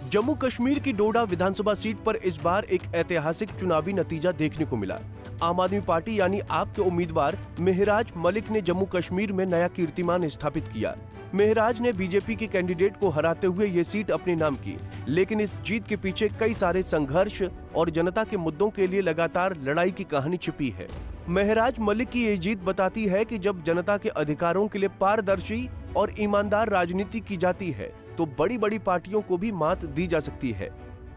जम्मू कश्मीर की डोडा विधानसभा सीट पर इस बार एक ऐतिहासिक चुनावी नतीजा देखने को मिला। आम आदमी पार्टी यानी आप के उम्मीदवार मेहराज मलिक ने जम्मू कश्मीर में नया कीर्तिमान स्थापित किया। मेहराज ने बीजेपी के कैंडिडेट को हराते हुए ये सीट अपने नाम की, लेकिन इस जीत के पीछे कई सारे संघर्ष और जनता के मुद्दों के लिए लगातार लड़ाई की कहानी छिपी है। मेहराज मलिक की ये जीत बताती है कि जब जनता के अधिकारों के लिए पारदर्शी और ईमानदार राजनीति की जाती है तो बड़ी बड़ी पार्टियों को भी मात दी जा सकती है।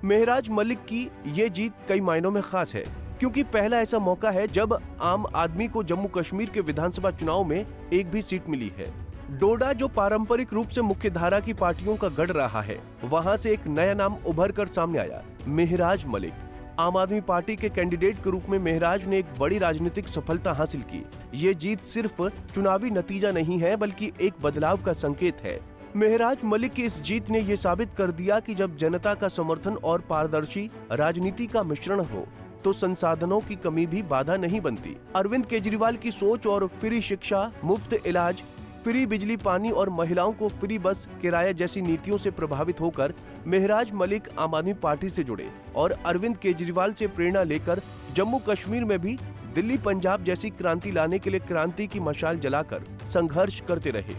मेहराज मलिक की ये जीत कई मायनों में खास है, क्योंकि पहला ऐसा मौका है जब आम आदमी को जम्मू कश्मीर के विधानसभा चुनाव में एक भी सीट मिली है। डोडा जो पारंपरिक रूप से मुख्य धारा की पार्टियों का गढ़ रहा है, वहां से एक नया नाम उभर कर सामने आया, मेहराज मलिक। आम आदमी पार्टी के कैंडिडेट के रूप में मेहराज ने एक बड़ी राजनीतिक सफलता हासिल की। ये जीत सिर्फ चुनावी नतीजा नहीं है, बल्कि एक बदलाव का संकेत है। मेहराज मलिक की इस जीत ने ये साबित कर दिया कि जब जनता का समर्थन और पारदर्शी राजनीति का मिश्रण हो तो संसाधनों की कमी भी बाधा नहीं बनती। अरविंद केजरीवाल की सोच और फ्री शिक्षा, मुफ्त इलाज, फ्री बिजली पानी और महिलाओं को फ्री बस किराया जैसी नीतियों से प्रभावित होकर मेहराज मलिक आम आदमी पार्टी से जुड़े और अरविंद केजरीवाल से प्रेरणा लेकर जम्मू कश्मीर में भी दिल्ली पंजाब जैसी क्रांति लाने के लिए क्रांति की मशाल जलाकर संघर्ष करते रहे,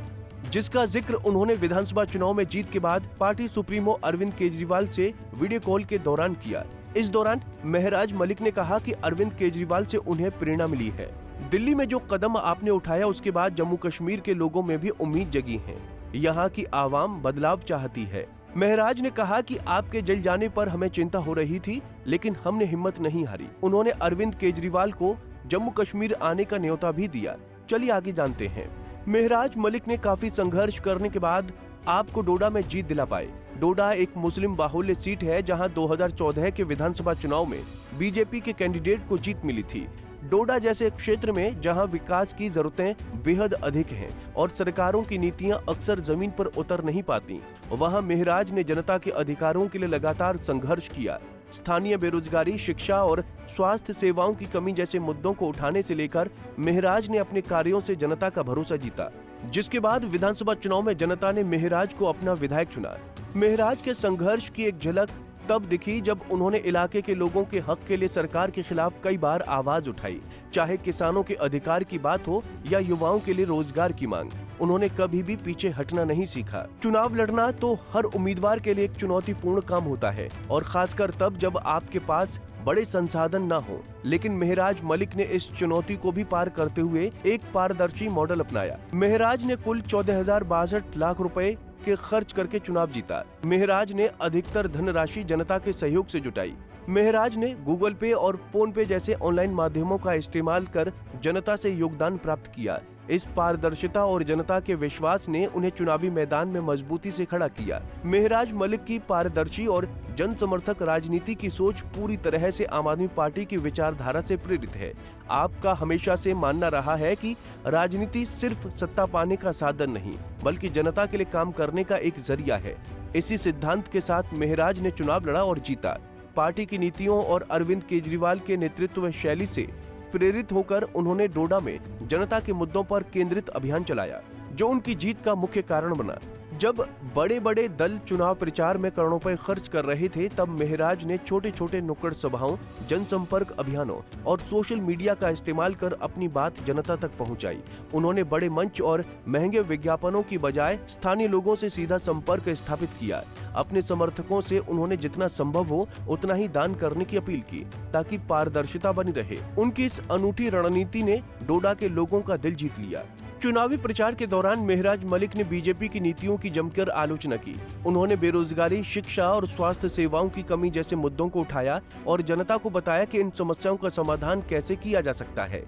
जिसका जिक्र उन्होंने विधानसभा चुनाव में जीत के बाद पार्टी सुप्रीमो अरविंद केजरीवाल से वीडियो कॉल के दौरान किया। इस दौरान मेहराज मलिक ने कहा कि अरविंद केजरीवाल से उन्हें प्रेरणा मिली है। दिल्ली में जो कदम आपने उठाया उसके बाद जम्मू कश्मीर के लोगों में भी उम्मीद जगी है। यहाँ की आवाम बदलाव चाहती है। मेहराज ने कहा कि आपके जल जाने पर हमें चिंता हो रही थी, लेकिन हमने हिम्मत नहीं हारी। उन्होंने अरविंद केजरीवाल को जम्मू कश्मीर आने का न्योता भी दिया। चलिए आगे जानते हैं। मेहराज मलिक ने काफी संघर्ष करने के बाद आपको डोडा में जीत दिला पाए। डोडा एक मुस्लिम बाहुल्य सीट है, जहां 2014 के विधानसभा चुनाव में बीजेपी के कैंडिडेट को जीत मिली थी। डोडा जैसे क्षेत्र में जहां विकास की जरूरतें बेहद अधिक हैं और सरकारों की नीतियां अक्सर जमीन पर उतर नहीं पाती, वहां मेहराज ने जनता के अधिकारों के लिए लगातार संघर्ष किया। स्थानीय बेरोजगारी, शिक्षा और स्वास्थ्य सेवाओं की कमी जैसे मुद्दों को उठाने से लेकर मेहराज ने अपने कार्यों से जनता का भरोसा जीता, जिसके बाद विधानसभा चुनाव में जनता ने मेहराज को अपना विधायक चुना। मेहराज के संघर्ष की एक झलक तब दिखी जब उन्होंने इलाके के लोगों के हक के लिए सरकार के खिलाफ कई बार आवाज उठाई, चाहे किसानों के अधिकार की बात हो या युवाओं के लिए रोजगार की मांग। उन्होंने कभी भी पीछे हटना नहीं सीखा। चुनाव लड़ना तो हर उम्मीदवार के लिए एक चुनौतीपूर्ण काम होता है, और खासकर तब जब आपके पास बड़े संसाधन न हो। लेकिन मेहराज मलिक ने इस चुनौती को भी पार करते हुए एक पारदर्शी मॉडल अपनाया। मेहराज ने कुल 14,062 लाख रुपए के खर्च करके चुनाव जीता। मेहराज ने अधिकतर धनराशि जनता के सहयोग से जुटाई। मेहराज ने गूगल पे और फोन पे जैसे ऑनलाइन माध्यमों का इस्तेमाल कर जनता से योगदान प्राप्त किया। इस पारदर्शिता और जनता के विश्वास ने उन्हें चुनावी मैदान में मजबूती से खड़ा किया। मेहराज मलिक की पारदर्शी और जन समर्थक राजनीति की सोच पूरी तरह से आम आदमी पार्टी की विचारधारा से प्रेरित है। आपका हमेशा से मानना रहा है कि राजनीति सिर्फ सत्ता पाने का साधन नहीं, बल्कि जनता के लिए काम करने का एक जरिया है। इसी सिद्धांत के साथ मेहराज ने चुनाव लड़ा और जीता। पार्टी की नीतियों और अरविंद केजरीवाल के नेतृत्व शैली से प्रेरित होकर उन्होंने डोडा में जनता के मुद्दों पर केंद्रित अभियान चलाया, जो उनकी जीत का मुख्य कारण बना। जब बड़े बड़े दल चुनाव प्रचार में करोड़ों रुपए खर्च कर रहे थे, तब मेहराज ने छोटे छोटे नुक्कड़ सभाओं, जनसंपर्क अभियानों और सोशल मीडिया का इस्तेमाल कर अपनी बात जनता तक पहुंचाई। उन्होंने बड़े मंच और महंगे विज्ञापनों की बजाय स्थानीय लोगों से सीधा संपर्क स्थापित किया। अपने समर्थकों से उन्होंने जितना संभव हो उतना ही दान करने की अपील की, ताकि पारदर्शिता बनी रहे। उनकी इस अनूठी रणनीति ने डोडा के लोगों का दिल जीत लिया। चुनावी प्रचार के दौरान मेहराज मलिक ने बीजेपी की नीतियों की जमकर आलोचना की। उन्होंने बेरोजगारी, शिक्षा और स्वास्थ्य सेवाओं की कमी जैसे मुद्दों को उठाया और जनता को बताया कि इन समस्याओं का समाधान कैसे किया जा सकता है।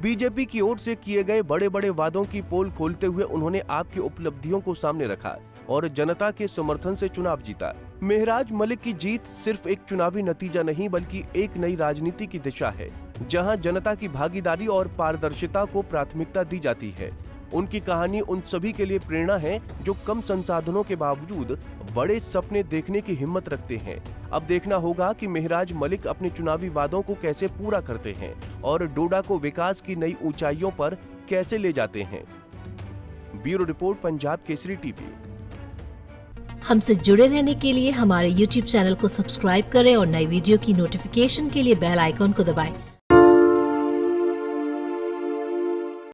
बीजेपी की ओर से किए गए बड़े बड़े वादों की पोल खोलते हुए उन्होंने आपकी उपलब्धियों को सामने रखा और जनता के समर्थन से चुनाव जीता। मेहराज मलिक की जीत सिर्फ एक चुनावी नतीजा नहीं, बल्कि एक नई राजनीति की दिशा है, जहां जनता की भागीदारी और पारदर्शिता को प्राथमिकता दी जाती है। उनकी कहानी उन सभी के लिए प्रेरणा है जो कम संसाधनों के बावजूद बड़े सपने देखने की हिम्मत रखते हैं। अब देखना होगा कि मेहराज मलिक अपने चुनावी वादों को कैसे पूरा करते हैं और डोडा को विकास की नई ऊंचाइयों पर कैसे ले जाते हैं। Bureau report, Punjab Kesari TV. हमसे जुड़े रहने के लिए हमारे YouTube चैनल को सब्सक्राइब करें और नई वीडियो की नोटिफिकेशन के लिए बेल आइकॉन को दबाएं।